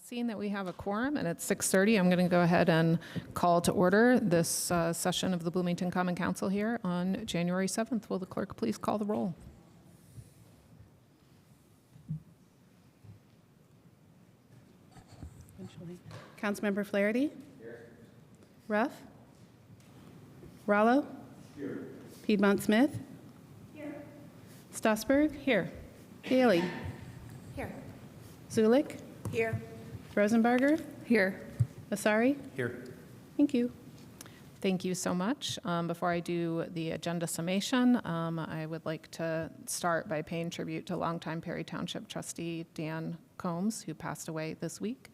Seeing that we have a quorum and it's 6:30, I'm going to go ahead and call to order this session of the Bloomington Common Council here on January 7th. Will the clerk please call the roll? Councilmember Flaherty? Here. Ruff? Rallo? Here. Piedmont Smith? Here. Stossberg? Here. Daly? Here. Zulik? Here. Rosenbarger? Here. Asari? Here. Thank you. Thank you so much. Before I do the agenda summation, I would like to start by paying tribute to longtime Perry Township trustee Dan Combs, who passed away this week.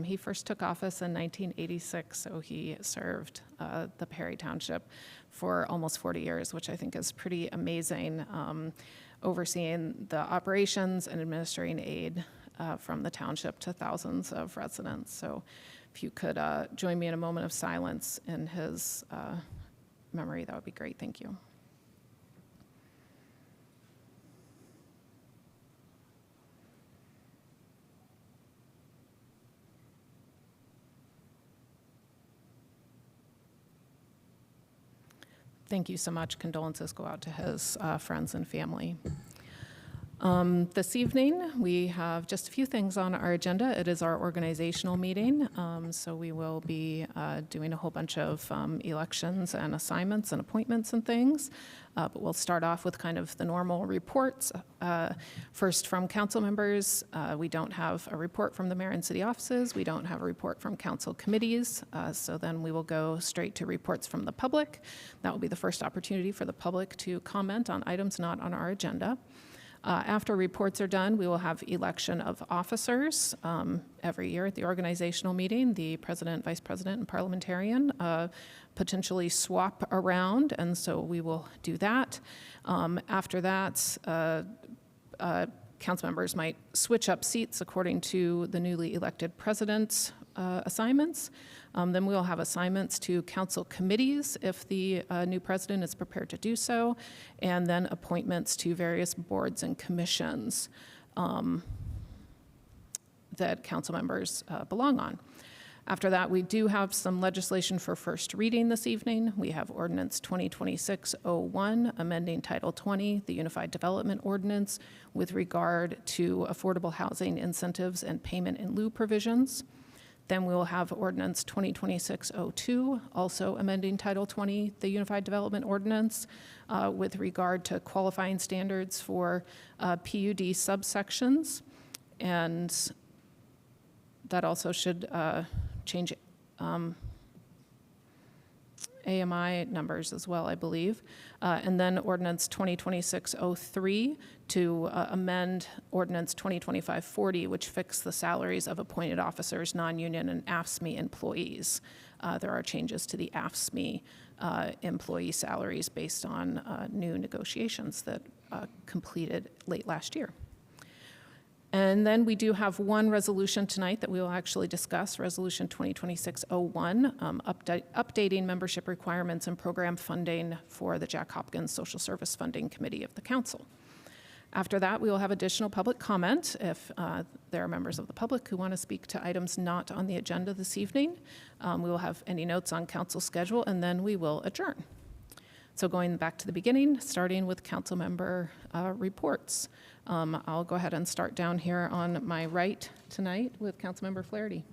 He first took office in 1986, so he served the Perry Township for almost 40 years, which I think is pretty amazing, overseeing the operations and administering aid from the township to thousands of residents. So if you could join me in a moment of silence in his memory, that would be great. Thank you. Thank you so much. Condolences go out to his friends and family. This evening, we have just a few things on our agenda. It is our organizational meeting, so we will be doing a whole bunch of elections and assignments and appointments and things. But we'll start off with kind of the normal reports. First, from council members, we don't have a report from the mayor and city offices. We don't have a report from council committees. So then we will go straight to reports from the public. That will be the first opportunity for the public to comment on items not on our agenda. After reports are done, we will have election of officers every year at the organizational meeting. The president, vice president, and parliamentarian potentially swap around, and so we will do that. After that, council members might switch up seats according to the newly elected president's assignments. Then we will have assignments to council committees if the new president is prepared to do so, and then appointments to various boards and commissions that council members belong on. After that, we do have some legislation for first reading this evening. We have Ordinance 2026-01, amending Title 20, the Unified Development Ordinance, with regard to affordable housing incentives and payment in lieu provisions. Then we will have Ordinance 2026-02, also amending Title 20, the Unified Development Ordinance, with regard to qualifying standards for PUD subsections. And that also should change AMI numbers as well, I believe. And then Ordinance 2026-03 to amend Ordinance 2025-40, which fixed the salaries of appointed officers, non-union, and AFSCME employees. There are changes to the AFSCME employee salaries based on new negotiations that completed late last year. And then we do have one resolution tonight that we will actually discuss, Resolution 2026-01, updating membership requirements and program funding for the Jack Hopkins Social Service Funding Committee of the Council. After that, we will have additional public comment if there are members of the public who want to speak to items not on the agenda this evening. We will have any notes on council schedule, and then we will adjourn. So going back to the beginning, starting with council member reports. I'll go ahead and start down here on my right tonight with Councilmember Flaherty.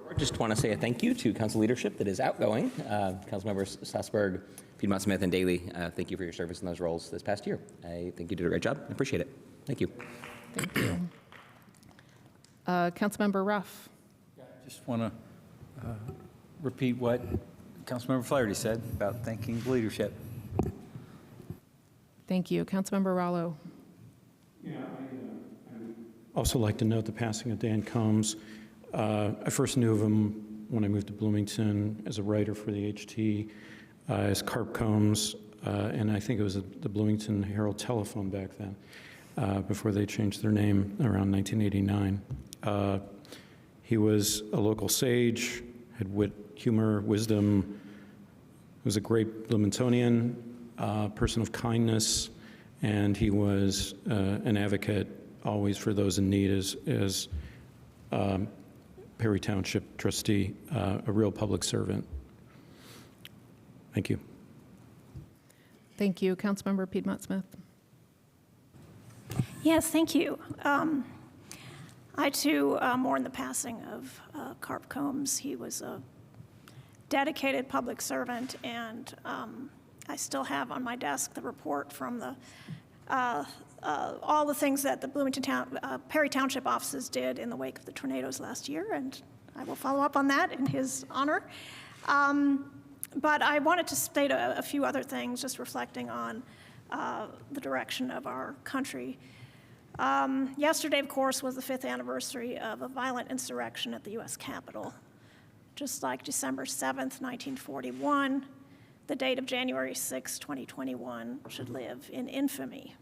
I just want to say a thank you to council leadership that is outgoing. Council members Stossberg, Piedmont Smith, and Daly, thank you for your service in those roles this past year. I think you did a great job. I appreciate it. Thank you. Thank you. Councilmember Ruff. Yeah, I just want to repeat what Councilmember Flaherty said about thanking leadership. Thank you. Councilmember Rallo. Yeah, I would also like to note the passing of Dan Combs. I first knew of him when I moved to Bloomington as a writer for the HT, as Carp Combs, and I think it was the Bloomington Herald Telephone back then, before they changed their name around 1989. He was a local sage, had wit, humor, wisdom, was a great Bloomingtonian, person of kindness, and he was an advocate always for those in need, as Perry Township trustee, a real public servant. Thank you. Thank you. Councilmember Piedmont Smith. Yes, thank you. I too mourn the passing of Carp Combs. He was a dedicated public servant, and I still have on my desk the report from the all the things that the Perry Township offices did in the wake of the tornadoes last year, and I will follow up on that in his honor. But I wanted to state a few other things, just reflecting on the direction of our country. Yesterday, of course, was the 5th anniversary of a violent insurrection at the U.S. Capitol. Just like December 7th, 1941, the date of January 6, 2021 should live in infamy.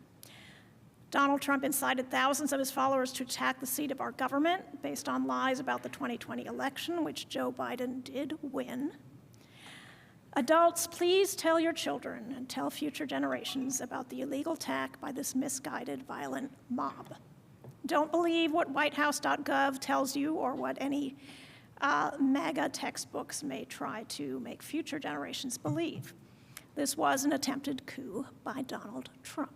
Donald Trump incited thousands of his followers to attack the seat of our government based on lies about the 2020 election, which Joe Biden did win. Adults, please tell your children and tell future generations about the illegal attack by this misguided, violent mob. Don't believe what whitehouse.gov tells you or what any MAGA textbooks may try to make future generations believe. This was an attempted coup by Donald Trump.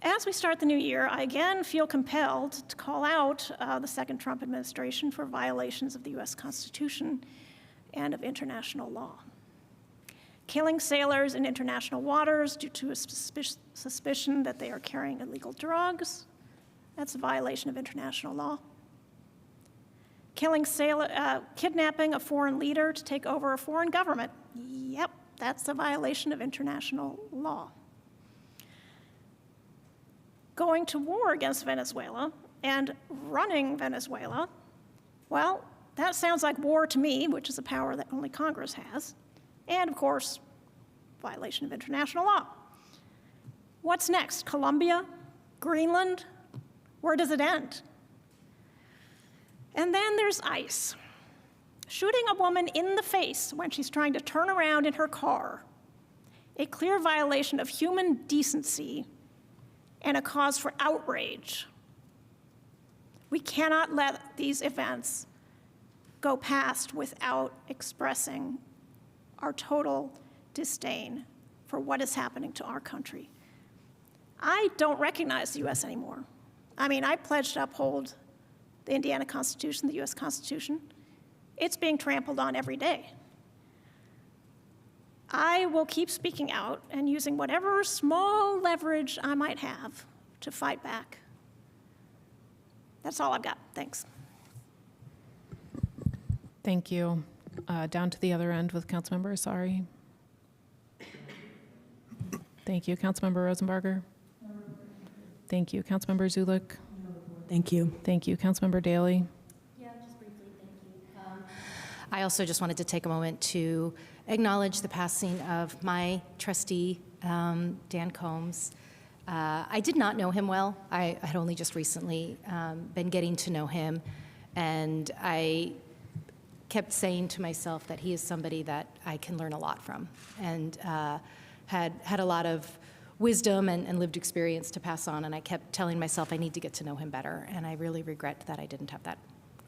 As we start the new year, I again feel compelled to call out the second Trump administration for violations of the U.S. Constitution and of international law. Killing sailors in international waters due to a suspicion that they are carrying illegal drugs, that's a violation of international law. Kidnapping a foreign leader to take over a foreign government, yep, that's a violation of international law. Going to war against Venezuela and running Venezuela, well, that sounds like war to me, which is a power that only Congress has, and of course, violation of international law. What's next? Colombia? Greenland? Where does it end? And then there's ICE. Shooting a woman in the face when she's trying to turn around in her car, a clear violation of human decency and a cause for outrage. We cannot let these events go past without expressing our total disdain for what is happening to our country. I don't recognize the U.S. anymore. I mean, I pledged to uphold the Indiana Constitution, the U.S. Constitution. It's being trampled on every day. I will keep speaking out and using whatever small leverage I might have to fight back. That's all I've got. Thanks. Thank you. Down to the other end with Councilmember Asari. Thank you. Councilmember Rosenbarger. Thank you. Councilmember Zulik. Thank you. Thank you. Councilmember Daly. Yeah, just briefly, thank you. I also just wanted to take a moment to acknowledge the passing of my trustee, Dan Combs. I did not know him well. I had only just recently been getting to know him, and I kept saying to myself that he is somebody that I can learn a lot from, and had a lot of wisdom and lived experience to pass on, and I kept telling myself I need to get to know him better, and I really regret that I didn't have that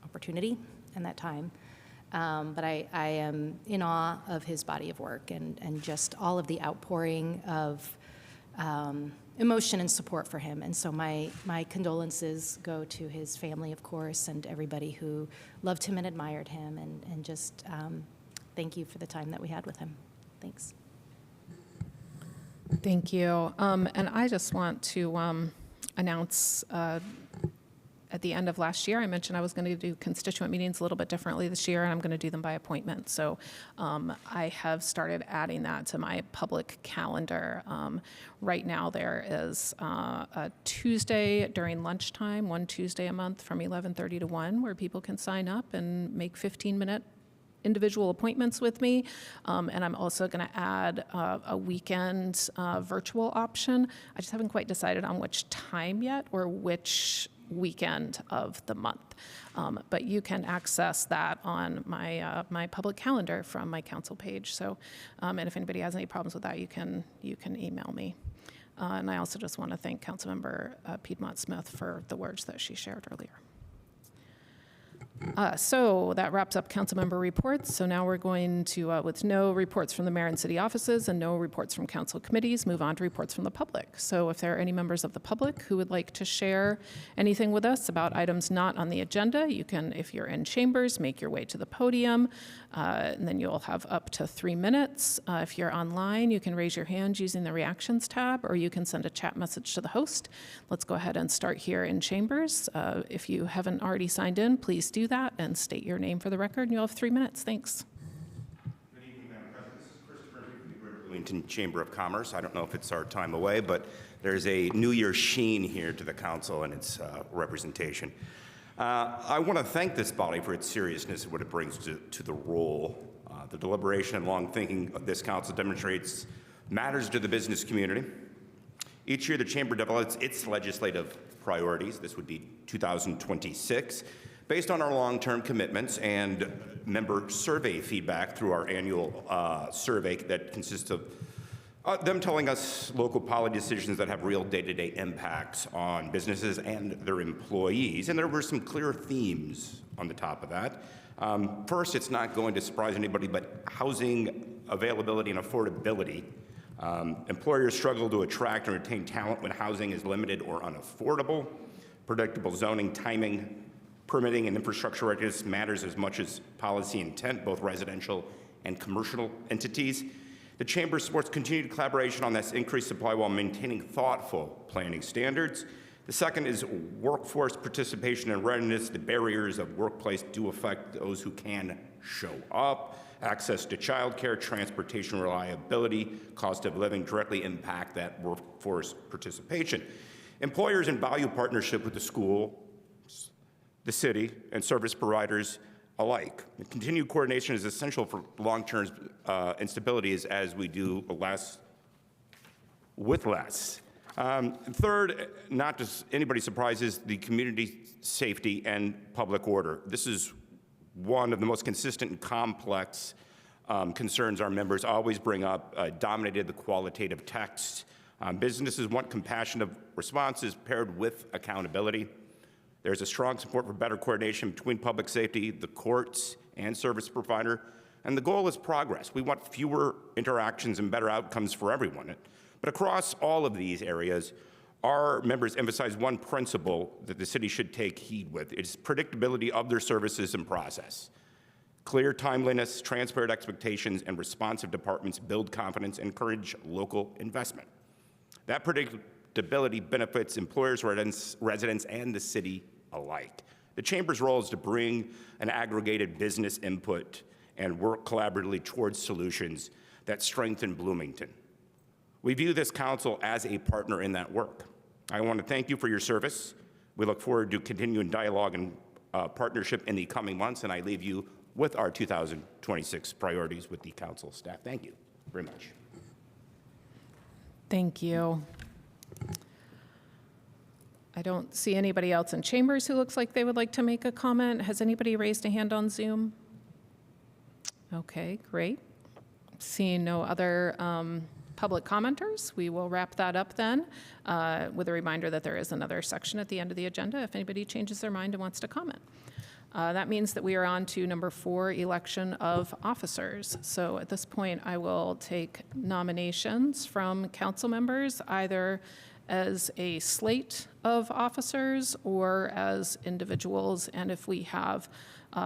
opportunity and that time. But I am in awe of his body of work and just all of the outpouring of emotion and support for him. And so my condolences go to his family, of course, and everybody who loved him and admired him, and just thank you for the time that we had with him. Thanks. Thank you. And I just want to announce at the end of last year, I mentioned I was going to do constituent meetings a little bit differently this year, and I'm going to do them by appointment. So I have started adding that to my public calendar. Right now, there is a Tuesday during lunchtime, one Tuesday a month from 11:30 to 1, where people can sign up and make 15-minute individual appointments with me. And I'm also going to add a weekend virtual option. I just haven't quite decided on which time yet or which weekend of the month. But you can access that on my my public calendar from my council page. So, and if anybody has any problems with that, you can email me. And I also just want to thank Councilmember Piedmont Smith for the words that she shared earlier. So that wraps up council member reports. So now we're going to, with no reports from the mayor and city offices and no reports from council committees, move on to reports from the public. So if there are any members of the public who would like to share anything with us about items not on the agenda, you can, if you're in chambers, make your way to the podium, and then you'll have up to 3 minutes. If you're online, you can raise your hand using the reactions tab, or you can send a chat message to the host. Let's go ahead and start here in chambers. If you haven't already signed in, please do that and state your name for the record, and you'll have 3 minutes. Thanks. Good evening, Madam President. This is Christopher from the Greater Bloomington Chamber of Commerce. I don't know if it's our time away, but there's a New Year's sheen here to the council and its representation. I want to thank this body for its seriousness and what it brings to the role. The deliberation and long thinking of this council demonstrates matters to the business community. Each year, the Chamber develops its legislative priorities. This would be 2026. Based on our long-term commitments and member survey feedback through our annual survey that consists of them telling us local policy decisions that have real day-to-day impacts on businesses and their employees. And there were some clear themes on the top of that. First, it's not going to surprise anybody, but housing availability and affordability. Employers struggle to attract and retain talent when housing is limited or unaffordable. Predictable zoning, timing, permitting, and infrastructure readiness matters as much as policy intent, both residential and commercial entities. The Chamber supports continued collaboration on this increased supply while maintaining thoughtful planning standards. The second is workforce participation and readiness. The barriers of workplace do affect those who can show up. Access to childcare, transportation reliability, cost of living directly impact that workforce participation. Employers in value partnership with the school, the city, and service providers alike. And continued coordination is essential for long-term instability as we do less with less. Third, not just anybody surprises, the community safety and public order. This is one of the most consistent and complex concerns our members always bring up, dominated the qualitative text. Businesses want compassionate responses paired with accountability. There's a strong support for better coordination between public safety, the courts, and service provider. And the goal is progress. We want fewer interactions and better outcomes for everyone. But across all of these areas, our members emphasize one principle that the city should take heed with. It's predictability of their services and process. Clear timeliness, transparent expectations, and responsive departments build confidence and encourage local investment. That predictability benefits employers, residents, and the city alike. The Chamber's role is to bring an aggregated business input and work collaboratively towards solutions that strengthen Bloomington. We view this council as a partner in that work. I want to thank you for your service. We look forward to continuing dialogue and partnership in the coming months, and I leave you with our 2026 priorities with the council staff. Thank you very much. Thank you. I don't see anybody else in chambers who looks like they would like to make a comment. Has anybody raised a hand on Zoom? Okay, great. Seeing no other public commenters, we will wrap that up then with a reminder that there is another section at the end of the agenda if anybody changes their mind and wants to comment. That means that we are on to number 4, election of officers. So at this point, I will take nominations from council members, either as a slate of officers or as individuals. And if we have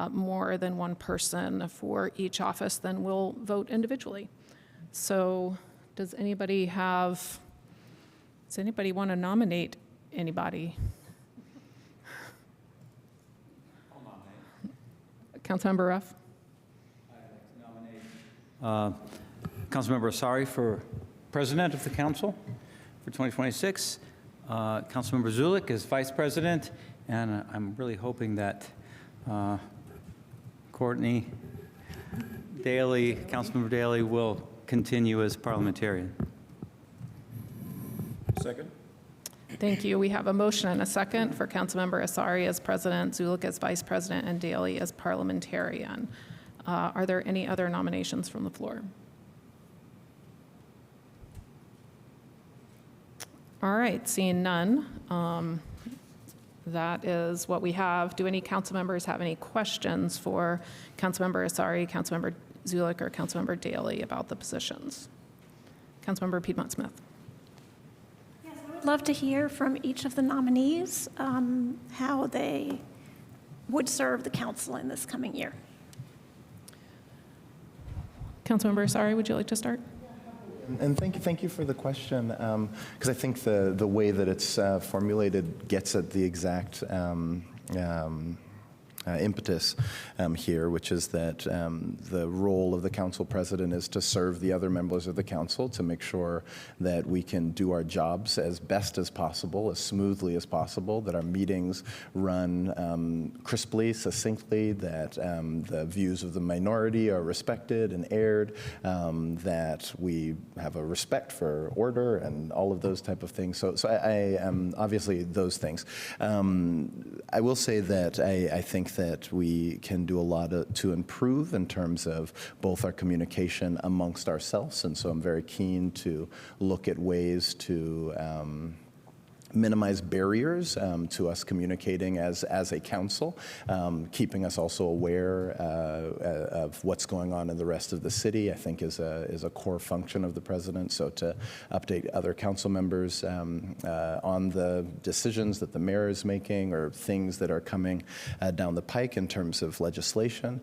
more than one person for each office, then we'll vote individually. So does anybody want to nominate anybody? I'll nominate. Councilmember Ruff? I'd like to nominate Councilmember Asari for president of the council for 2026, Councilmember Zulik as vice president, and I'm really hoping that Courtney Daly, Councilmember Daly, will continue as parliamentarian. Second. Thank you. We have a motion and a second for Councilmember Asari as president, Zulik as vice president, and Daly as parliamentarian. Are there any other nominations from the floor? All right, seeing none, that is what we have. Do any council members have any questions for Councilmember Asari, Councilmember Zulik, or Councilmember Daley about the positions? Councilmember Piedmont Smith. I'd love to hear from each of the nominees how they would serve the council in this coming year. Councilmember Asari, would you like to start? And thank you for the question, because I think the way that it's formulated gets at the exact impetus here, which is that the role of the council president is to serve the other members of the council to make sure that we can do our jobs as best as possible, as smoothly as possible, that our meetings run crisply, succinctly, that the views of the minority are respected and aired, that we have a respect for order and all of those type of things. So I obviously those things. I will say that I think that we can do a lot to improve in terms of both our communication amongst ourselves, and so I'm very keen to look at ways to minimize barriers to us communicating as a council, keeping us also aware of what's going on in the rest of the city, I think is a core function of the president. So to update other council members on the decisions that the mayor is making or things that are coming down the pike in terms of legislation.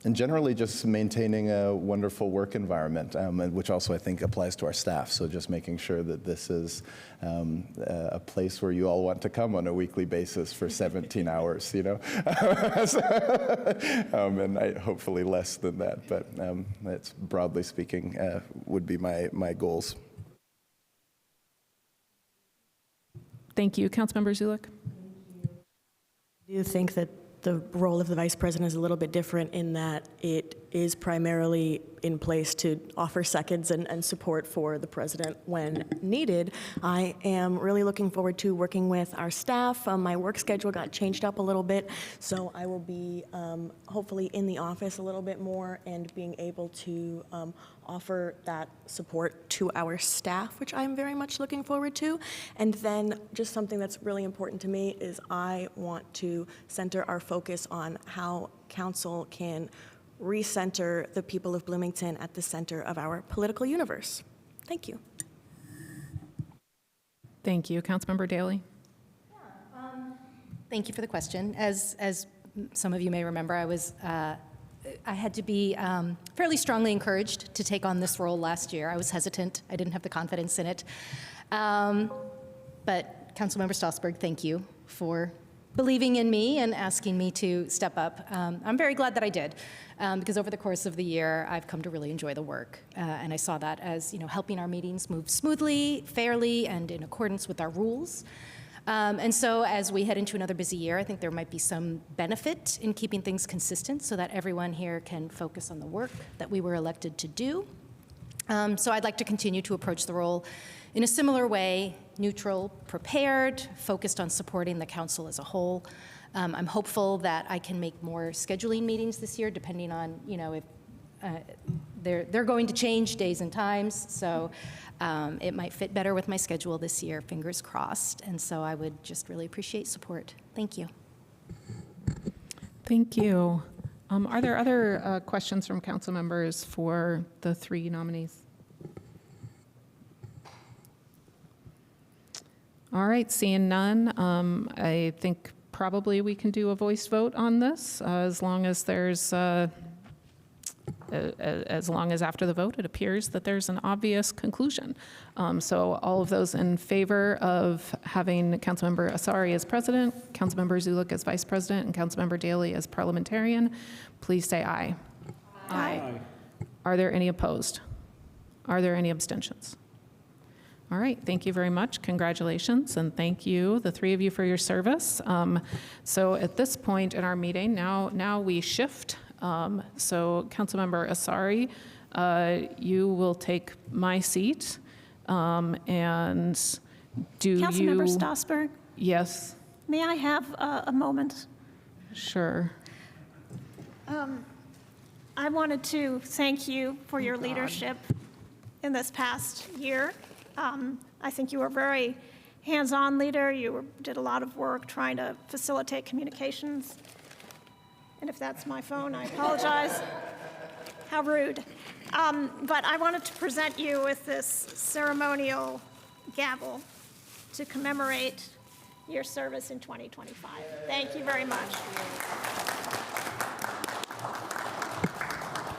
And generally just maintaining a wonderful work environment, which also I think applies to our staff. So just making sure that this is a place where you all want to come on a weekly basis for 17 hours, you know? And hopefully less than that, but that's broadly speaking would be my goals. Thank you. Councilmember Zulik. I do think that the role of the vice president is a little bit different in that it is primarily in place to offer seconds and support for the president when needed. I am really looking forward to working with our staff. My work schedule got changed up a little bit, so I will be hopefully in the office a little bit more and being able to offer that support to our staff, which I'm very much looking forward to. And then just something that's really important to me is I want to center our focus on how council can recenter the people of Bloomington at the center of our political universe. Thank you. Thank you. Councilmember Daley. Thank you for the question. As some of you may remember, I had to be fairly strongly encouraged to take on this role last year. I was hesitant. I didn't have the confidence in it. But Councilmember Strasburg, thank you for believing in me and asking me to step up. I'm very glad that I did, because over the course of the year, I've come to really enjoy the work. And I saw that as, helping our meetings move smoothly, fairly, and in accordance with our rules. And so as we head into another busy year, I think there might be some benefit in keeping things consistent so that everyone here can focus on the work that we were elected to do. So I'd like to continue to approach the role in a similar way, neutral, prepared, focused on supporting the council as a whole. I'm hopeful that I can make more scheduling meetings this year, depending on, if they're going to change days and times. So it might fit better with my schedule this year, fingers crossed. And so I would just really appreciate support. Thank you. Thank you. Are there other questions from council members for the three nominees? All right, seeing none, I think probably we can do a voice vote on this as long as there's, as long as after the vote it appears that there's an obvious conclusion. So all of those in favor of having Councilmember Asari as president, Councilmember Zulik as vice president, and Councilmember Daley as parliamentarian, please say aye. Aye. Are there any opposed? Are there any abstentions? All right, thank you very much. Congratulations, and thank you, the three of you, for your service. So at this point in our meeting, now we shift. So Councilmember Asari, you will take my seat, and do Councilmember you... Strasburg, Yes, may I have a moment? sure. I wanted to thank you for your leadership in this past year. I think you were a very hands-on leader. Did a lot of work trying to facilitate communications. And if that's my phone, I apologize. How rude. But I wanted to present you with this ceremonial gavel to commemorate your service in 2025. Thank you very much.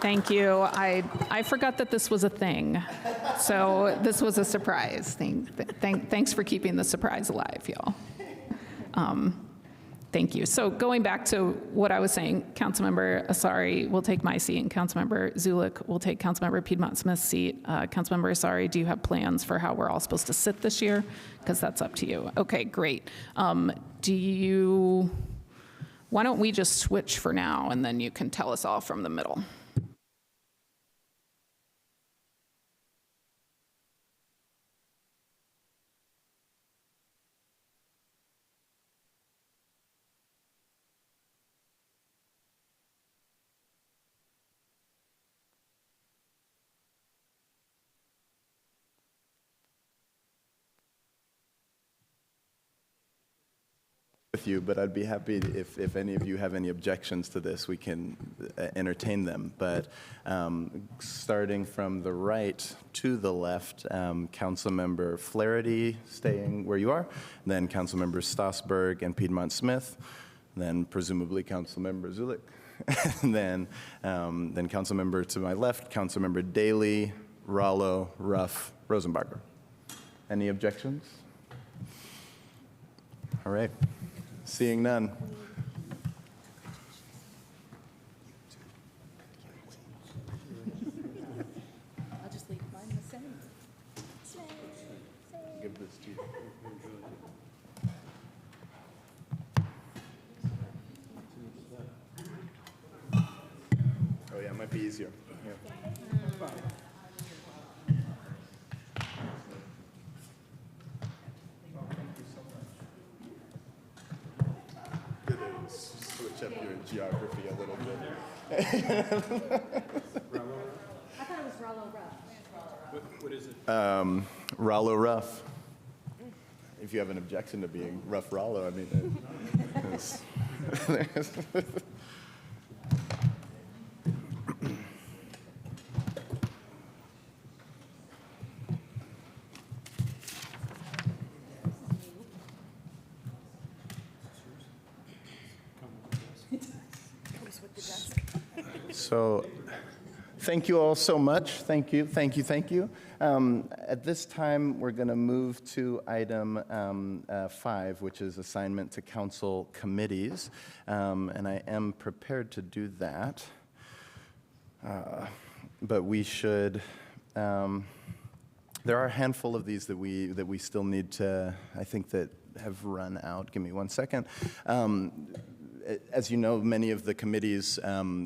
Thank you. I forgot that this was a thing, so this was a surprise. Thanks for keeping the surprise alive, y'all. Thank you. So going back to what I was saying, Councilmember Asari will take my seat, and Councilmember Zulik will take Councilmember Piedmont Smith's seat. Councilmember Asari, do you have plans for how we're all supposed to sit this year? Because that's up to you. Okay, great. Why don't we just switch for now, and then you can tell us all from the middle. With you, but I'd be happy if any of you have any objections to this, we can entertain them. But starting from the right to the left, Councilmember Flaherty staying where you are, then Councilmember Stossberg and Piedmont Smith, then presumably Councilmember Zulik, and then Councilmember to my left, Councilmember Daley, Rollo, Ruff, Rosenbarger. Any objections? All right. Seeing none. I'll just leave mine the same. Give this to you. Oh yeah, it might be easier. Yeah. Switch up your geography a little bit. I thought it was Rollo Ruff. What is it? Rollo Ruff. If you have an objection to being Rough Rollo, I mean. So, thank you all so much. Thank you. At this time, we're going to move to item 5, which is assignment to council committees. And I am prepared to do that. But we should, there are a handful of these that we still need to, I think, that have run out. Give me one second. As you know, many of the committees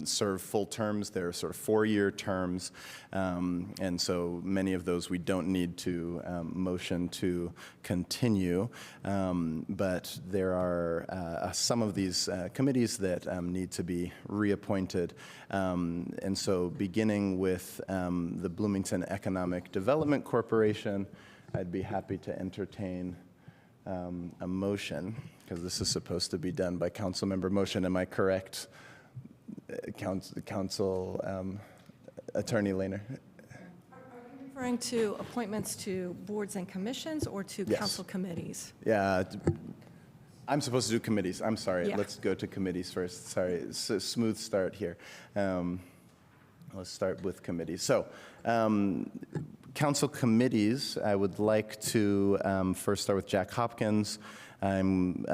serve full terms. They're sort of 4-year terms. And so many of those we don't need to motion to continue. But there are some of these committees that need to be reappointed. And so beginning with the Bloomington Economic Development Corporation, I'd be happy to entertain a motion, because this is supposed to be done by council member motion. Am I correct, Council Attorney Lehner? Are you referring to appointments to boards and commissions or to Yes. council committees? Yeah, I'm supposed to do committees. I'm sorry. Yeah. Let's go to committees first. Sorry, it's a smooth start here. Let's start with committees. So, council committees, I would like to first start with Jack Hopkins. I'm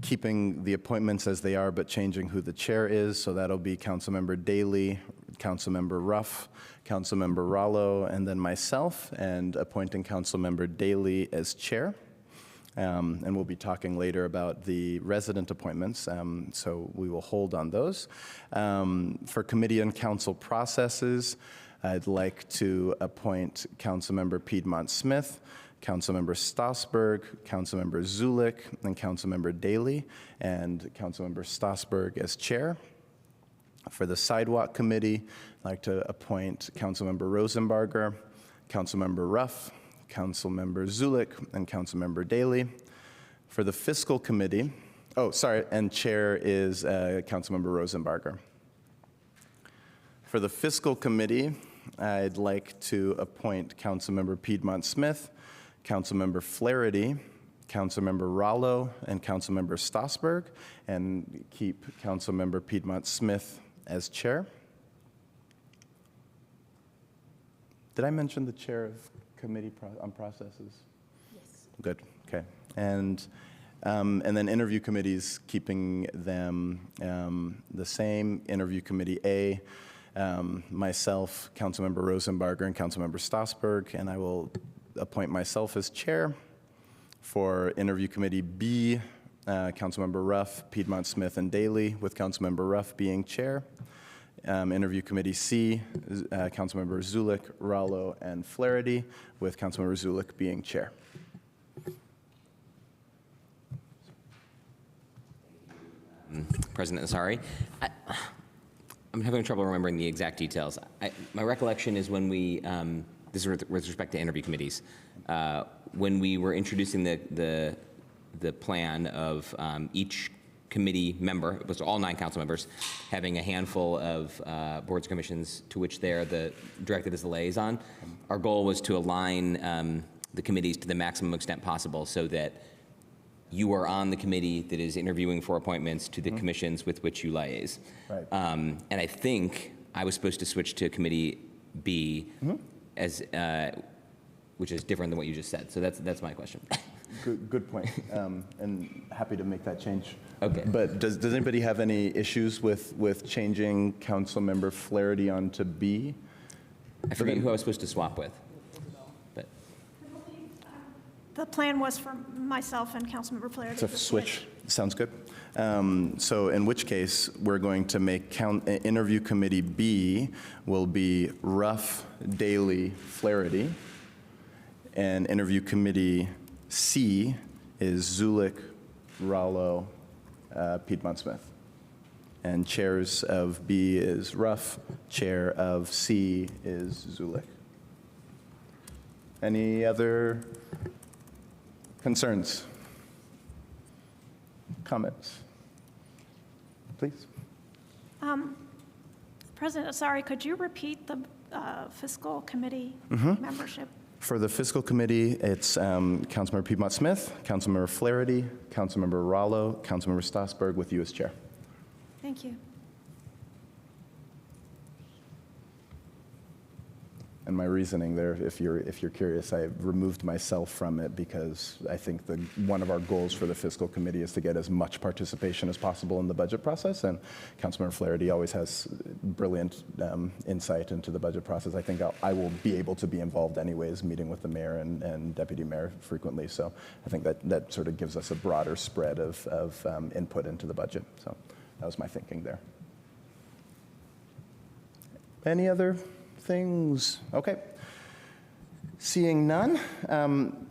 keeping the appointments as they are, but changing who the chair is. So that'll be Councilmember Daley, Councilmember Ruff, Councilmember Rollo, and then myself, and appointing Councilmember Daley as chair. And we'll be talking later about the resident appointments, so we will hold on those. For committee and council processes, I'd like to appoint Councilmember Piedmont Smith, Councilmember Stossberg, Councilmember Zulik, and Councilmember Daley, and Councilmember Stossberg as chair. For the Sidewalk Committee, I'd like to appoint Councilmember Rosenbarger, Councilmember Ruff, Councilmember Zulik, and Councilmember Daley. For the Fiscal Committee, and Chair is Councilmember Rosenbarger. For the Fiscal Committee, I'd like to appoint Councilmember Piedmont Smith, Councilmember Flaherty, Councilmember Rollo, and Councilmember Stossberg, and keep Councilmember Piedmont Smith as chair. Did I mention the chair of committee on processes? Yes. Good, okay. And then interview committees, keeping them the same. Interview Committee A, myself, Councilmember Rosenbarger, and Councilmember Stossberg, and I will appoint myself as chair. For Interview Committee B, Councilmember Ruff, Piedmont Smith, and Daley, with Councilmember Ruff being chair. Interview Committee C, Councilmember Zulik, Rollo, and Flaherty, with Councilmember Zulik being chair. President Asari, I'm having trouble remembering the exact details. My recollection is when we, this is with respect to interview committees, when we were introducing the plan of each committee member, it was all 9 council members, having a handful of boards and commissions to which they are directed as the liaison. Our goal was to align the committees to the maximum extent possible so that you are on the committee that is interviewing for appointments to the commissions with which you liaise. Right. And I think I was supposed to switch to Committee B, as which is different than what you just said. So that's my question. Good point, and happy to make that change. Okay. But does anybody have any issues with changing Councilmember Flaherty onto B? I forget who I was supposed to swap with. But The plan was for myself and Councilmember Flaherty. So to switch, sounds good. So in which case, we're going to make Interview Committee B will be Ruff, Daley, Flaherty, and Interview Committee C is Zulik, Rollo, Piedmont Smith. And chairs of B is Ruff, chair of C is Zulik. Any other concerns? Comments? Please. President Asari, could you repeat the fiscal committee membership? For the Fiscal Committee, it's Councilmember Piedmont Smith, Councilmember Flaherty, Councilmember Rollo, Councilmember Stossberg, with you as chair. Thank you. And my reasoning there, if you're curious, I removed myself from it because I think one of our goals for the Fiscal Committee is to get as much participation as possible in the budget process, and Councilmember Flaherty always has brilliant insight into the budget process. I think I will be able to be involved anyways, meeting with the mayor and deputy mayor frequently, so I think that sort of gives us a broader spread of input into the budget. So that was my thinking there. Any other things? Okay. Seeing none, I'm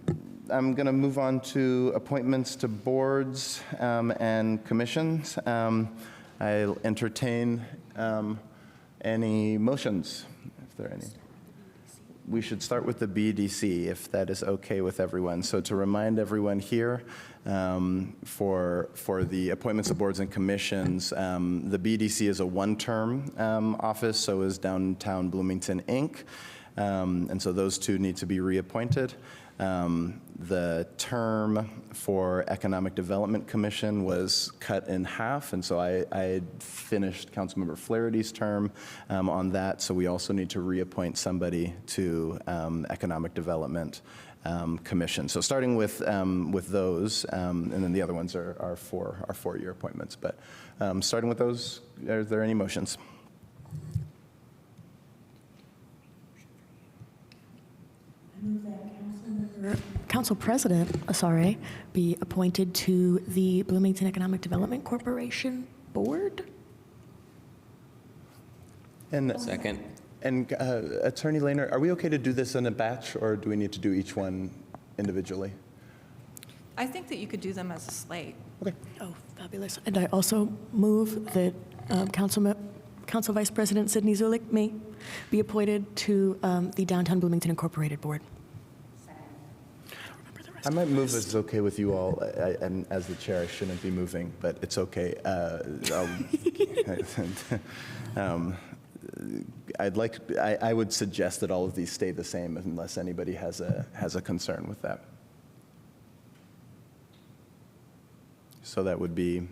going to move on to appointments to boards and commissions. I'll entertain any motions, if there are any. We should start with the BDC, if that is okay with everyone. So to remind everyone here, for the appointments of boards and commissions, the BDC is a one-term office, so is Downtown Bloomington, Inc., and so those two need to be reappointed. The term for Economic Development Commission was cut in half, and so I finished Councilmember Flaherty's term on that, so we also need to reappoint somebody to Economic Development Commission. So starting with those, and then the other ones are four-year appointments, but starting with those, are there any motions? Council President Asari be appointed to the Bloomington Economic Development Corporation Board. And second. And Attorney Lehner, are we okay to do this in a batch, or do we need to do each one individually? I think that you could do them as a slate. Okay. Oh, fabulous. And I also move that Council Vice President Sidney Zulik may be appointed to the Downtown Bloomington Incorporated Board. I might move if it's okay with you all. And as the chair, I shouldn't be moving, but it's okay. I would suggest that all of these stay the same unless anybody has a concern with that. So that would be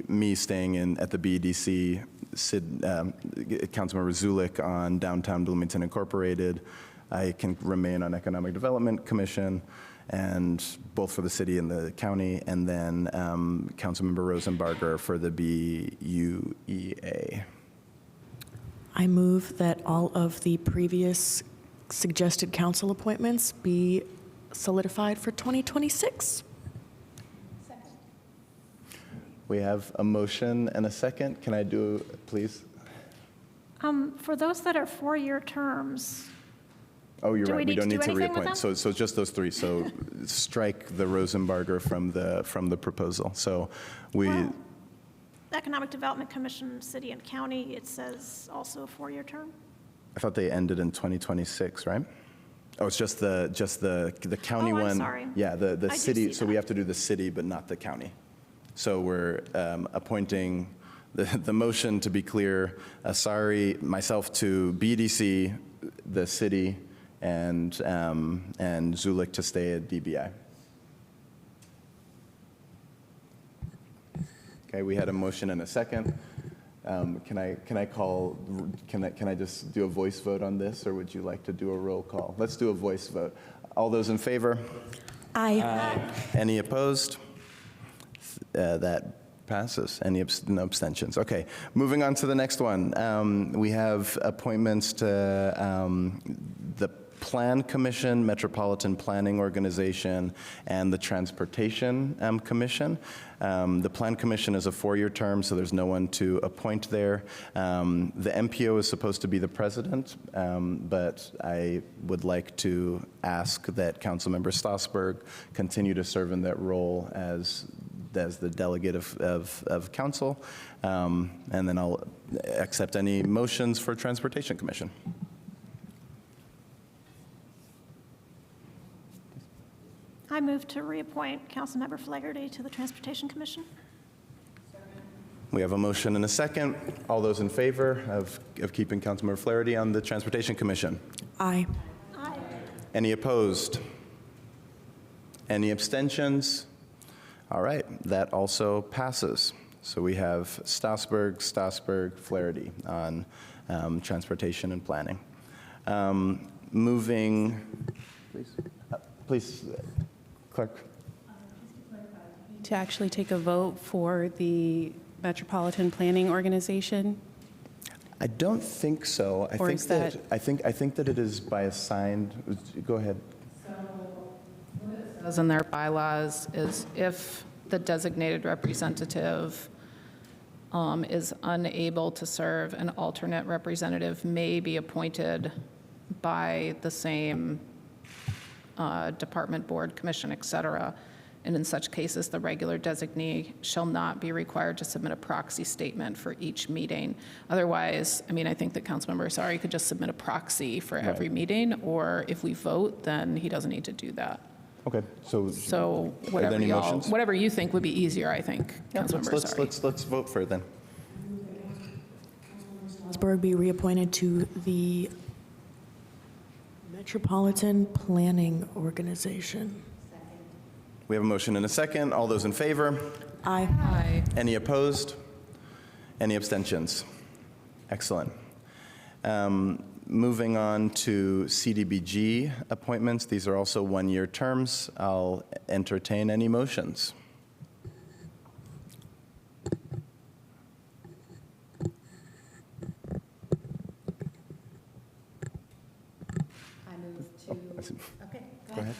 me staying in at the BEDC, Councilmember Zulik on Downtown Bloomington Incorporated. I can remain on Economic Development Commission, and both for the city and the county, and then Councilmember Rosenbarger for the BUEA. I move that all of the previous suggested council appointments be solidified for 2026. We have a motion and a second. Can I do, please? For those that are four-year terms, Oh, you're Do we right. need We don't to need do to anything with reappoint. So just those three. So strike the Rosenbarger from the proposal. So we, Well, Economic Development Commission, City and County, it says also a four-year term? I thought they ended in 2026, right? Oh, it's just the county Oh, I'm one. sorry. Yeah, the I do city. see So we that. have to do the city, but not the county. So we're appointing the motion, to be clear, Asari, myself to BDC, the city, and Zulik to stay at DBI. Okay, we had a motion and a second. Can I just do a voice vote on this, or would you like to do a roll call? Let's do a voice vote. All those in favor? Aye. Any opposed? That passes. Any no abstentions? Okay, moving on to the next one. We have appointments to the Plan Commission, Metropolitan Planning Organization, and the Transportation Commission. The Plan Commission is a four-year term, so there's no one to appoint there. The MPO is supposed to be the president, but I would like to ask that Councilmember Stossberg continue to serve in that role as the delegate of council, and then I'll accept any motions for Transportation Commission. I move to reappoint Councilmember Flaherty to the Transportation Commission. We have a motion and a second. All those in favor of keeping Councilmember Flaherty on the Transportation Commission? Aye. Aye. Any opposed? Any abstentions? All right, that also passes. So we have Stossberg, Flaherty on transportation and planning. Moving, please, clerk. To actually take a vote for the Metropolitan Planning Organization? I don't think so. I Or think is that that- I think that it is by assigned. Go ahead. As in their bylaws is if the designated representative is unable to serve, an alternate representative may be appointed by the same department, board, commission, et cetera. And in such cases, the regular designee shall not be required to submit a proxy statement for each meeting. Otherwise, I mean, I think that Councilmember Asari could just submit a proxy for every meeting, or if we vote, then he doesn't need to do that. Okay. So So are there whatever any y'all, motions? whatever you think would be easier, I think, Councilmember Asari. Let's vote for it then. Strasburg be reappointed to the Metropolitan Planning Organization. We have a motion and a second. All those in favor? Aye. Aye. Any opposed? Any abstentions? Excellent. Moving on to CDBG appointments. These are also one-year terms. I'll entertain any motions. Go ahead.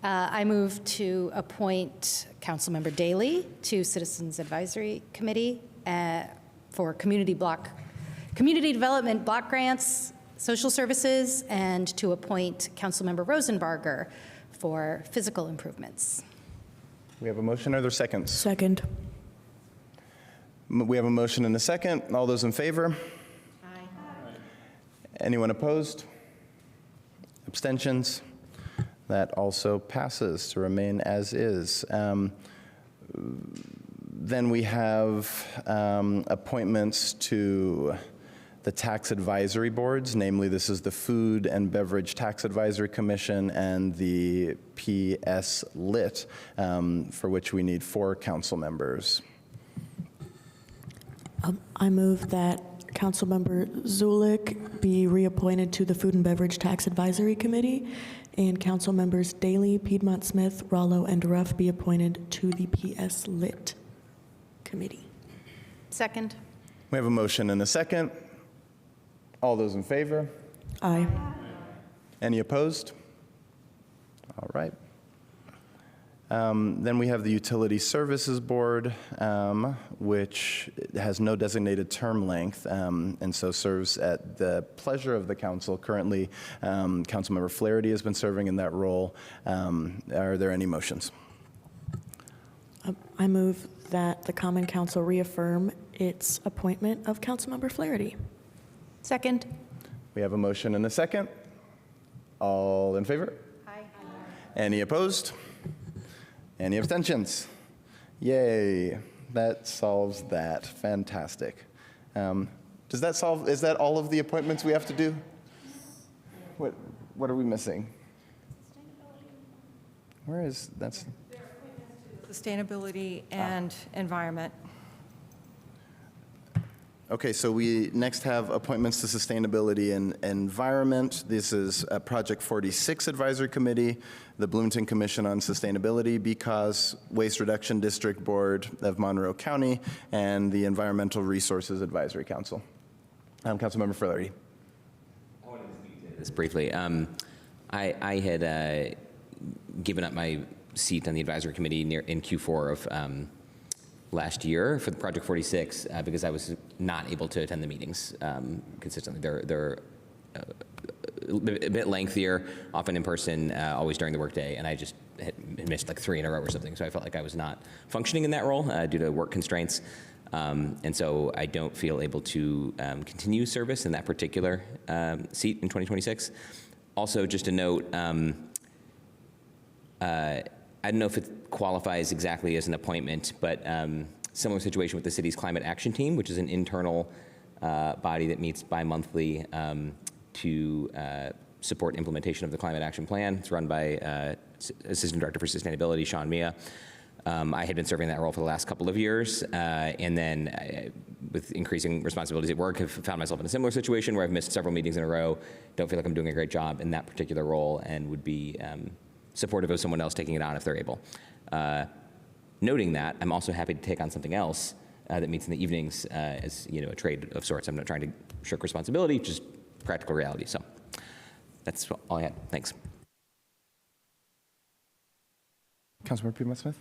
I move to appoint Councilmember Daley to Citizens Advisory Committee for community development block grants, social services, and to appoint Councilmember Rosenbarger for physical improvements. We have a motion. Are there seconds? Second. We have a motion and a second. All those in favor? Aye. Anyone opposed? Abstentions? That also passes to remain as is. Then we have appointments to the tax advisory boards, namely this is the Food and Beverage Tax Advisory Commission and the PS Lit, for which we need 4 council members. I move that Councilmember Zulik be reappointed to the Food and Beverage Tax Advisory Committee, and Council Members Daley, Piedmont Smith, Rollo, and Ruff be appointed to the PS Lit Committee. Second. We have a motion and a second. All those in favor? Aye. Any opposed? All right. Then we have the Utility Services Board, which has no designated term length, and so serves at the pleasure of the council. Currently, Councilmember Flaherty has been serving in that role. Are there any motions? I move that the Common Council reaffirm its appointment of Councilmember Flaherty. Second. We have a motion and a second. All in favor? Aye. Any opposed? Any abstentions? Yay, that solves that. Fantastic. Does that solve, is that all of the appointments we have to do? What are we missing? Where is, that's, Sustainability and environment. okay, so we next have appointments to Sustainability and Environment. This is Project 46 Advisory Committee, the Bloomington Commission on Sustainability, because Waste Reduction District Board of Monroe County, and the Environmental Resources Advisory Council. Councilmember Flaherty. I wanted to speak to this briefly. I had given up my seat on the advisory committee in Q4 of last year for the Project 46 because I was not able to attend the meetings consistently. They're a bit lengthier, often in person, always during the workday, and I just had missed like 3 in a row or something, so I felt like I was not functioning in that role due to work constraints. And so I don't feel able to continue service in that particular seat in 2026. Also, just a note, I don't know if it qualifies exactly as an appointment, but similar situation with the city's climate action team, which is an internal body that meets bi-monthly to support implementation of the climate action plan. It's run by Assistant Director for Sustainability, Sean Mia. I had been serving that role for the last couple of years, and then with increasing responsibilities at work, have found myself in a similar situation where I've missed several meetings in a row, don't feel like I'm doing a great job in that particular role, and would be supportive of someone else taking it on if they're able. Noting that, I'm also happy to take on something else that meets in the evenings as a trade of sorts. I'm not trying to shirk responsibility, just practical reality. So that's all I had. Thanks. Councilmember Piedmont Smith.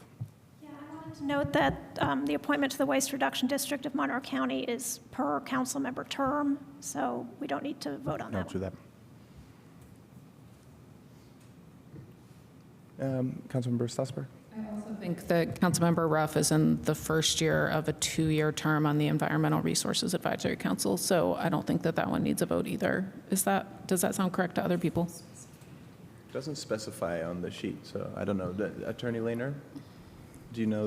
Yeah, I wanted to note that the appointment to the Waste Reduction District of Monroe County is per council member term, so we don't need to vote on that. Don't do that. Councilmember Strasburg. I also think that Councilmember Ruff is in the first year of a 2-year term on the Environmental Resources Advisory Council, so I don't think that that one needs a vote either. Does that sound correct to other people? Doesn't specify on the sheet, so I don't know. Attorney Lehner, do you know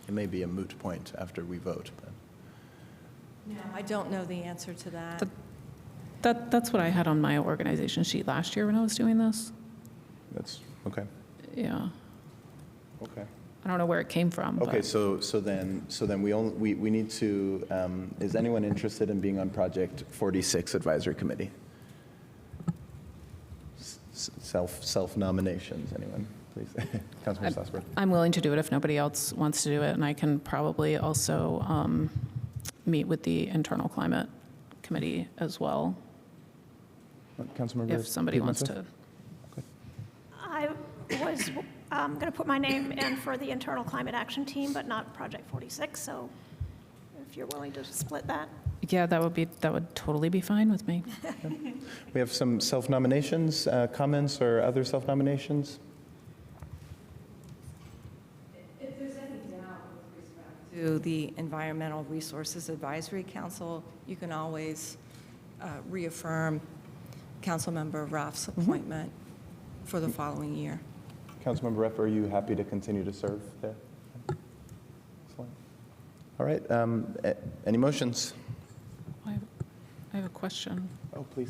it may be a moot point after we vote. But. No, I don't know the answer to that. That's what I had on my organization sheet last year when I was doing this. That's okay. Yeah. Okay. I don't know where it came from. Okay, but. so then we need to. Is anyone interested in being on Project 46 Advisory Committee? Self nominations. Anyone, please? Councilmember Strasburg. I'm willing to do it if nobody else wants to do it, and I can probably also meet with the Internal Climate Committee as well. Councilmember. If somebody Piedmont wants Smith? to. I was going to put my name in for the Internal Climate Action Team, but not Project 46, so if you're willing to split that. Yeah, that would totally be fine with me. We have some self-nominations, comments, or other self-nominations? If there's any doubt with respect to the Environmental Resources Advisory Council, you can always reaffirm Councilmember Ruff's appointment. for the following year. Councilmember Reff, are you happy to continue to serve there? Excellent. All right, any motions? I have a question. Oh, please.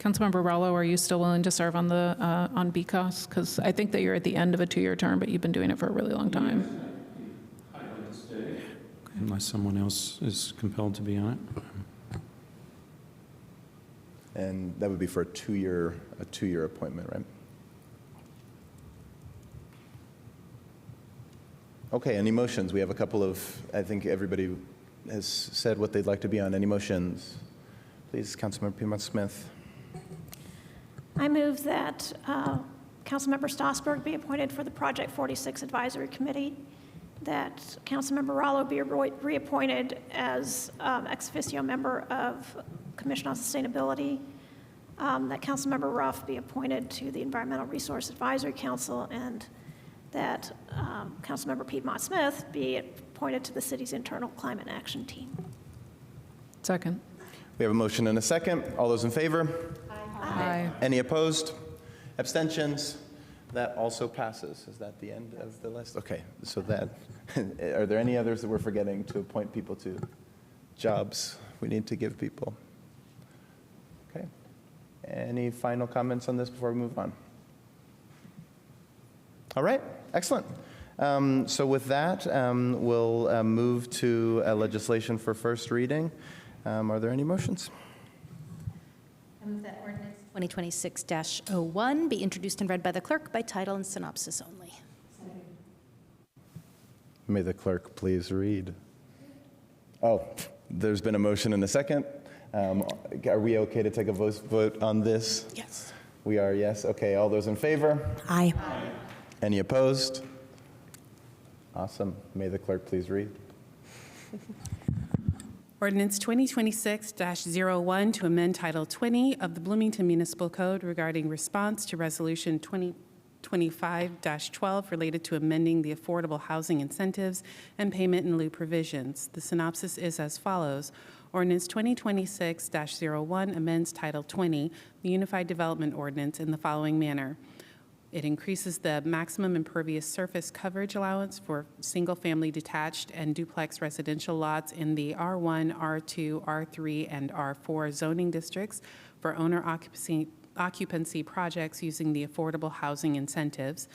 Councilmember Rallo, are you still willing to serve on the, on BCOS? Because I think that you're at the end of a 2-year term, but you've been doing it for a really long time. Unless someone else is compelled to be on it. And that would be for a two-year appointment, right? Okay, any motions? We have a couple of, I think everybody has said what they'd like to be on. Any motions? Please, Councilmember Piedmont-Smith. I move that Councilmember Strasburg be appointed for the Project 46 Advisory Committee, that Councilmember Rallo be reappointed as ex officio member of Commission on Sustainability, that Councilmember Ruff be appointed to the Environmental Resource Advisory Council, and that Councilmember Piedmont-Smith be appointed to the city's internal climate action team. Second. We have a motion and a second. All those in favor? Aye. Any opposed? Abstentions? That also passes. Is that the end of the list? Okay, so that, are there any others that we're forgetting to appoint people to? Jobs we need to give people? Okay. Any final comments on this before we move on? All right, excellent. So with that, we'll move to legislation for first reading. Are there any motions? I move that ordinance 2026-01 be introduced and read by the clerk by title and synopsis only. May the clerk please read. Oh, there's been a motion and a second. Are we okay to take a vote on this? Yes. We are, yes. Okay, all those in favor? Aye. Any opposed? Awesome. May the clerk please read. Ordinance 2026-01 to amend Title 20 of the Bloomington Municipal Code regarding response to Resolution 2025-12 related to amending the affordable housing incentives and payment in lieu provisions. The synopsis is as follows. Ordinance 2026-01 amends Title 20, the Unified Development Ordinance, in the following manner. It increases the maximum impervious surface coverage allowance for single-family detached and duplex residential lots in the R1, R2, R3, and R4 zoning districts for owner occupancy projects using the affordable housing incentives.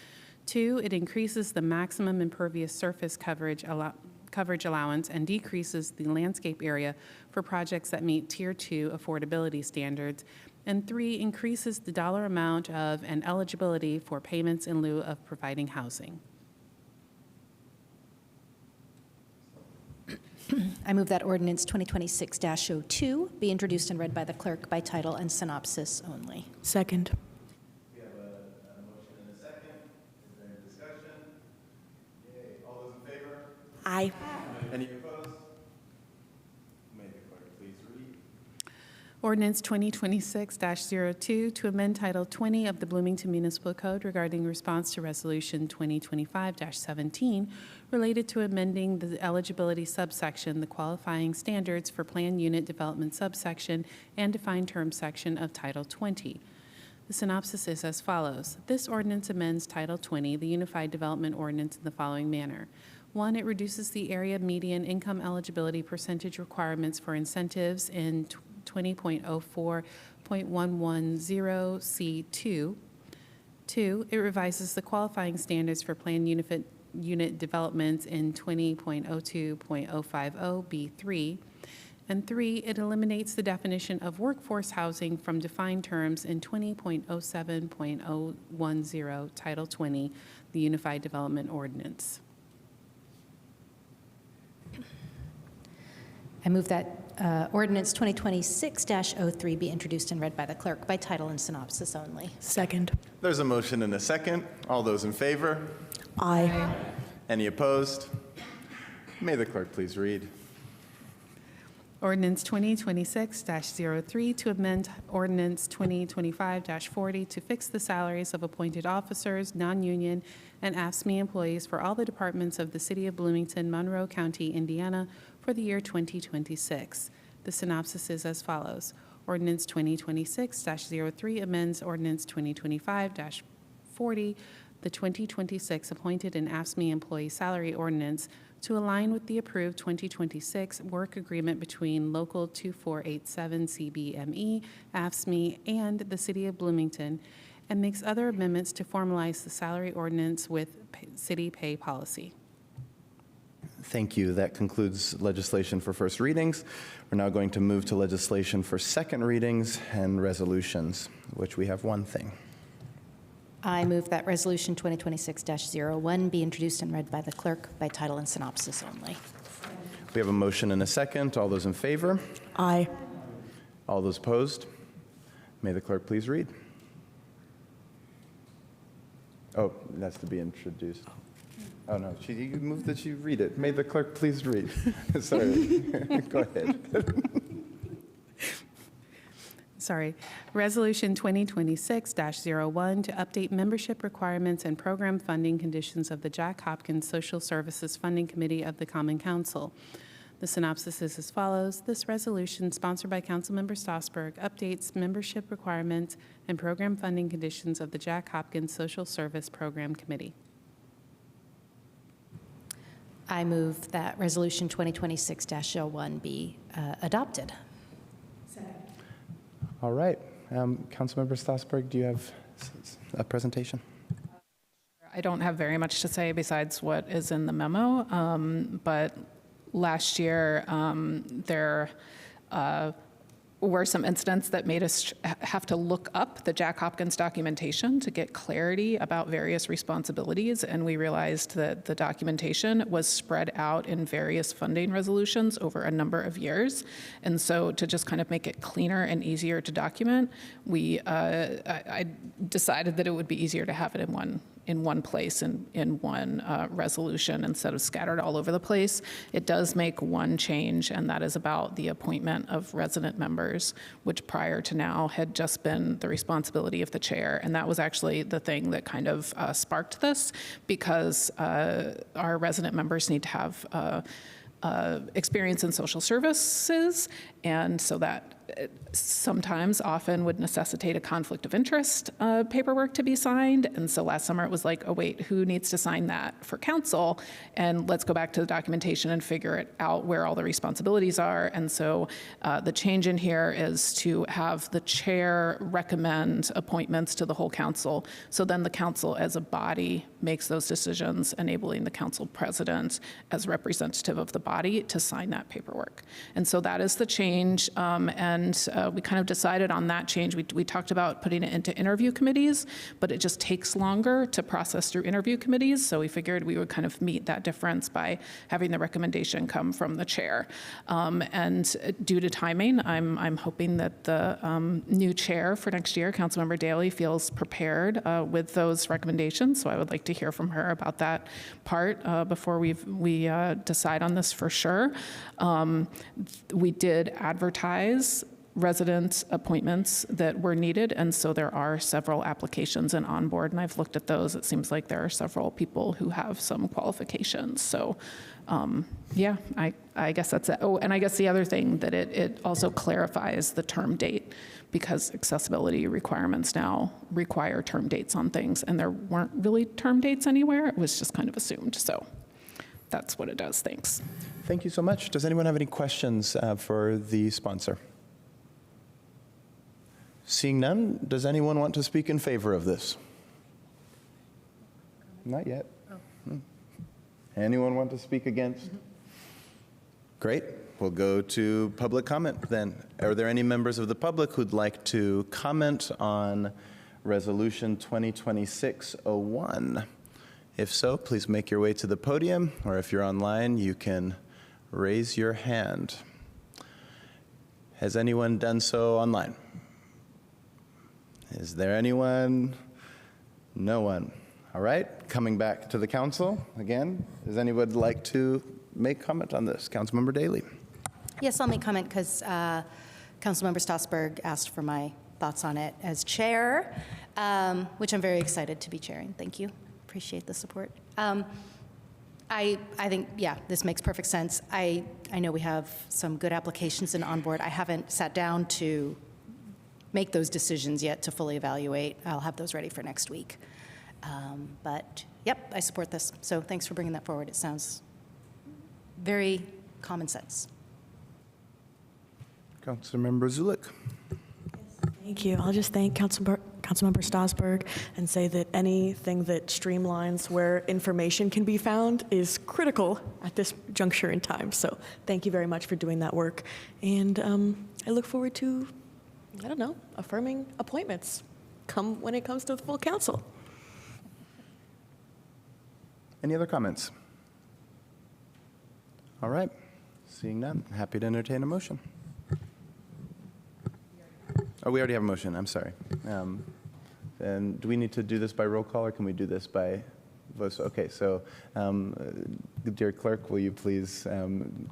2, it increases the maximum impervious surface coverage allowance and decreases the landscape area for projects that meet Tier 2 affordability standards. And 3, increases the dollar amount of and eligibility for payments in lieu of providing housing. I move that ordinance 2026-02 be introduced and read by the clerk by title and synopsis only. Second. We have a motion and a second. Is there any discussion? Yay. All those in favor? Aye. Any opposed? May the clerk please read. Ordinance 2026-02 to amend Title 20 of the Bloomington Municipal Code regarding response to Resolution 2025-17 related to amending the eligibility subsection, the qualifying standards for planned unit development subsection, and defined term section of Title 20. The synopsis is as follows. This ordinance amends Title 20, the Unified Development Ordinance, in the following manner. 1, it reduces the area median income eligibility percentage requirements for incentives in 20.04.110C2. 2, it revises the qualifying standards for planned unit developments in 20.02.050B3. And 3, it eliminates the definition of workforce housing from defined terms in 20.07.010 Title 20, the Unified Development Ordinance. I move that ordinance 2026-03 be introduced and read by the clerk by title and synopsis only. Second. There's a motion and a second. All those in favor? Aye. Any opposed? May the clerk please read. Ordinance 2026-03 to amend Ordinance 2025-40 to fix the salaries of appointed officers, non-union, and AFSCME employees for all the departments of the City of Bloomington, Monroe County, Indiana, for the year 2026. The synopsis is as follows. Ordinance 2026-03 amends Ordinance 2025-40 40, the 2026 appointed and AFSCME employee salary ordinance to align with the approved 2026 work agreement between Local 2487 CBME, AFSCME, and the City of Bloomington, and makes other amendments to formalize the salary ordinance with city pay policy. Thank you. That concludes legislation for first readings. We're now going to move to legislation for second readings and resolutions, which we have one thing. I move that Resolution 2026-01 be introduced and read by the clerk by title and synopsis only. We have a motion and a second. All those in favor? Aye. All those opposed? May the clerk please read. Oh, that's to be introduced. Oh, no, you moved that you read it. May the clerk please read. Sorry. Go ahead. Sorry. Resolution 2026-01 to update membership requirements and program funding conditions of the Jack Hopkins Social Services Funding Committee of the Common Council. The synopsis is as follows. This resolution, sponsored by Councilmember Stossberg, updates membership requirements and program funding conditions of the Jack Hopkins Social Service Program Committee. I move that Resolution 2026-01 be adopted. All right. Councilmember Stossberg, do you have a presentation? I don't have very much to say besides what is in the memo, but last year there were some incidents that made us have to look up the Jack Hopkins documentation to get clarity about various responsibilities, and we realized that the documentation was spread out in various funding resolutions over a number of years. And so to just kind of make it cleaner and easier to document, I decided that it would be easier to have it in one place, in one resolution, instead of scattered all over the place. It does make one change, and that is about the appointment of resident members, which prior to now had just been the responsibility of the chair. And that was actually the thing that kind of sparked this, because our resident members need to have experience in social services, and so that sometimes often would necessitate a conflict of interest paperwork to be signed. And so last summer it was like, oh wait, who needs to sign that for council? And let's go back to the documentation and figure it out where all the responsibilities are. And so the change in here is to have the chair recommend appointments to the whole council. So then the council as a body makes those decisions, enabling the council president as representative of the body to sign that paperwork. And so that is the change. And we kind of decided on that change. We talked about putting it into interview committees, but it just takes longer to process through interview committees. So we figured we would kind of meet that difference by having the recommendation come from the chair. And due to timing, I'm hoping that the new chair for next year, Councilmember Daley, feels prepared with those recommendations. So I would like to hear from her about that part before we decide on this for sure. We did advertise resident appointments that were needed, and so there are several applications in onboard, and I've looked at those. It seems like there are several people who have some qualifications. So yeah, I guess that's it. Oh, and I guess the other thing that it also clarifies the term date, because accessibility requirements now require term dates on things, and there weren't really term dates anywhere. It was just kind of assumed. So that's what it does. Thanks. Thank you so much. Does anyone have any questions for the sponsor? Seeing none, does anyone want to speak in favor of this? Not yet. Anyone want to speak against? Great. We'll go to public comment then. Are there any members of the public who'd like to comment on Resolution 2026-01? If so, please make your way to the podium, or if you're online, you can raise your hand. Has anyone done so online? Is there anyone? No one. All right, coming back to the council again. Does anyone like to make comment on this? Councilmember Daley. Yes, I'll make comment because Councilmember Stossberg asked for my thoughts on it as chair, which I'm very excited to be chairing. Thank you. Appreciate the support. I think, yeah, this makes perfect sense. I know we have some good applications in onboard. I haven't sat down to make those decisions yet to fully evaluate. I'll have those ready for next week. But, yep, I support this. So thanks for bringing that forward. It sounds very common sense. Councilmember Zulik. Thank you. I'll just thank Councilmember Strasburg and say that anything that streamlines where information can be found is critical at this juncture in time. So thank you very much for doing that work. And I look forward to, I don't know, affirming appointments when it comes to the full council. Any other comments? All right. Seeing none, happy to entertain a motion. Oh, we already have a motion. I'm sorry. And do we need to do this by roll call, or can we do this by voice? Okay, so dear clerk, will you please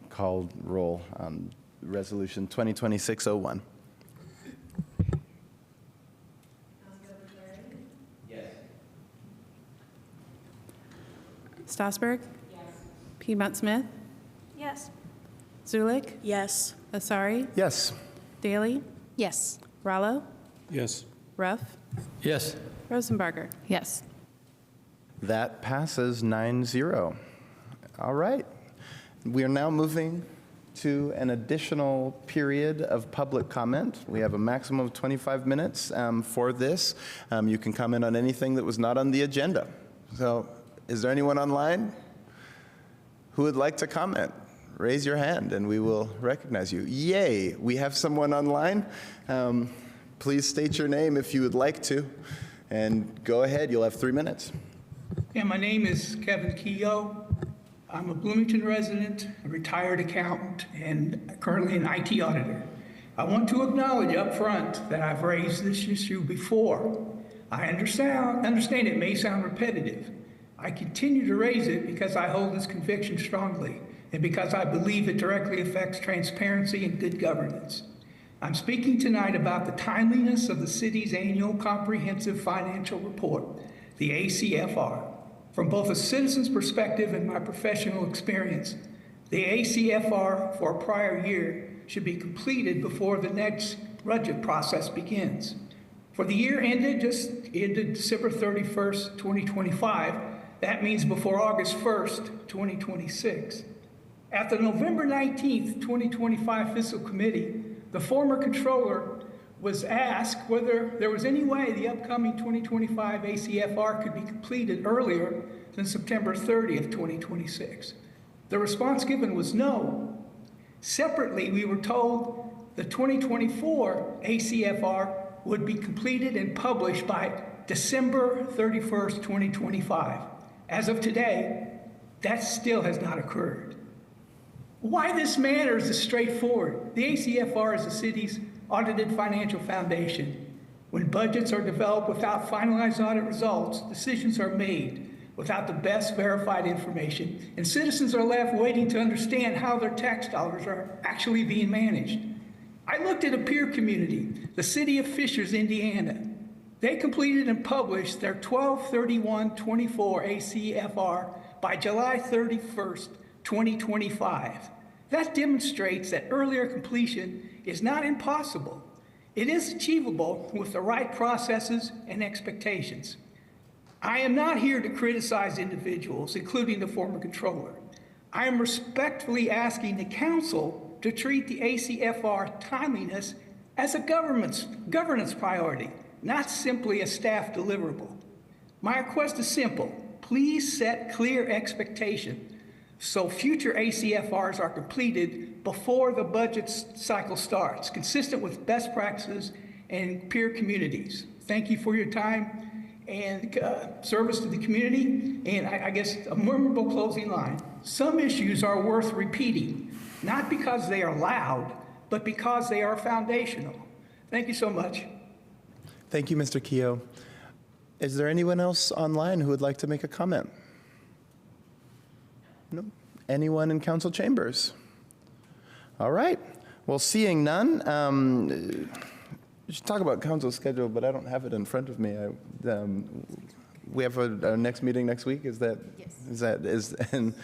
call roll on Resolution 2026-01? Strasburg? Yes. Piedmont Smith? Yes. Zulik? Yes. Asari? Yes. Daley? Yes. Rallo? Yes. Ruff? Yes. Rosenbarger? Yes. That passes 9-0. All right. We are now moving to an additional period of public comment. We have a maximum of 25 minutes for this. You can comment on anything that was not on the agenda. So, is there anyone online who would like to comment? Raise your hand and we will recognize you. Yay, we have someone online. Please state your name if you would like to. And go ahead, you'll have 3 minutes. Yeah, my name is Kevin Keogh. I'm a Bloomington resident, a retired accountant, and currently an IT auditor. I want to acknowledge up front that I've raised this issue before. I understand it may sound repetitive. I continue to raise it because I hold this conviction strongly and because I believe it directly affects transparency and good governance. I'm speaking tonight about the timeliness of the city's annual comprehensive financial report, the ACFR. From both a citizen's perspective and my professional experience, the ACFR for a prior year should be completed before the next budget process begins. For the year ended December 31st, 2025, that means before August 1st, 2026. At the November 19th, 2025 Fiscal Committee, the former controller was asked whether there was any way the upcoming 2025 ACFR could be completed earlier than September 30th, 2026. The response given was no. Separately, we were told the 2024 ACFR would be completed and published by December 31st, 2025. As of today, that still has not occurred. Why this matters is straightforward. The ACFR is the city's audited financial foundation. When budgets are developed without finalized audit results, decisions are made without the best verified information, and citizens are left waiting to understand how their tax dollars are actually being managed. I looked at a peer community, the city of Fishers, Indiana. They completed and published their 12/31/24 ACFR by July 31st, 2025. That demonstrates that earlier completion is not impossible. It is achievable with the right processes and expectations. I am not here to criticize individuals, including the former controller. I am respectfully asking the council to treat the ACFR timeliness as a governance priority, not simply a staff deliverable. My request is simple. Please set clear expectations so future ACFRs are completed before the budget cycle starts, consistent with best practices and peer communities. Thank you for your time and service to the community. And I guess a memorable closing line. Some issues are worth repeating, not because they are loud, but because they are foundational. Thank you so much. Thank you, Mr. Keogh. Is there anyone else online who would like to make a comment? No? Anyone in council chambers? All right. Well, seeing none, we should talk about council schedule, but I don't have it in front of me. We have our next meeting next week. Is that? Yes. And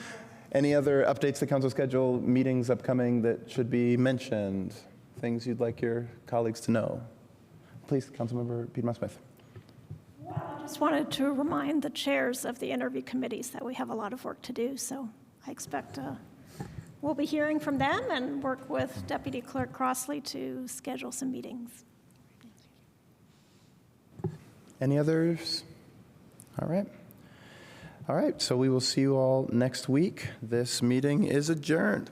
any other updates to council schedule, meetings upcoming that should be mentioned, things you'd like your colleagues to know? Please, Councilmember Piedmont Smith. Well, Just wanted to remind the chairs of the interview committees that we have a lot of work to do, so I expect we'll be hearing from them and work with Deputy Clerk Crossley to schedule some meetings. Any others? All right. All right, so we will see you all next week. This meeting is adjourned.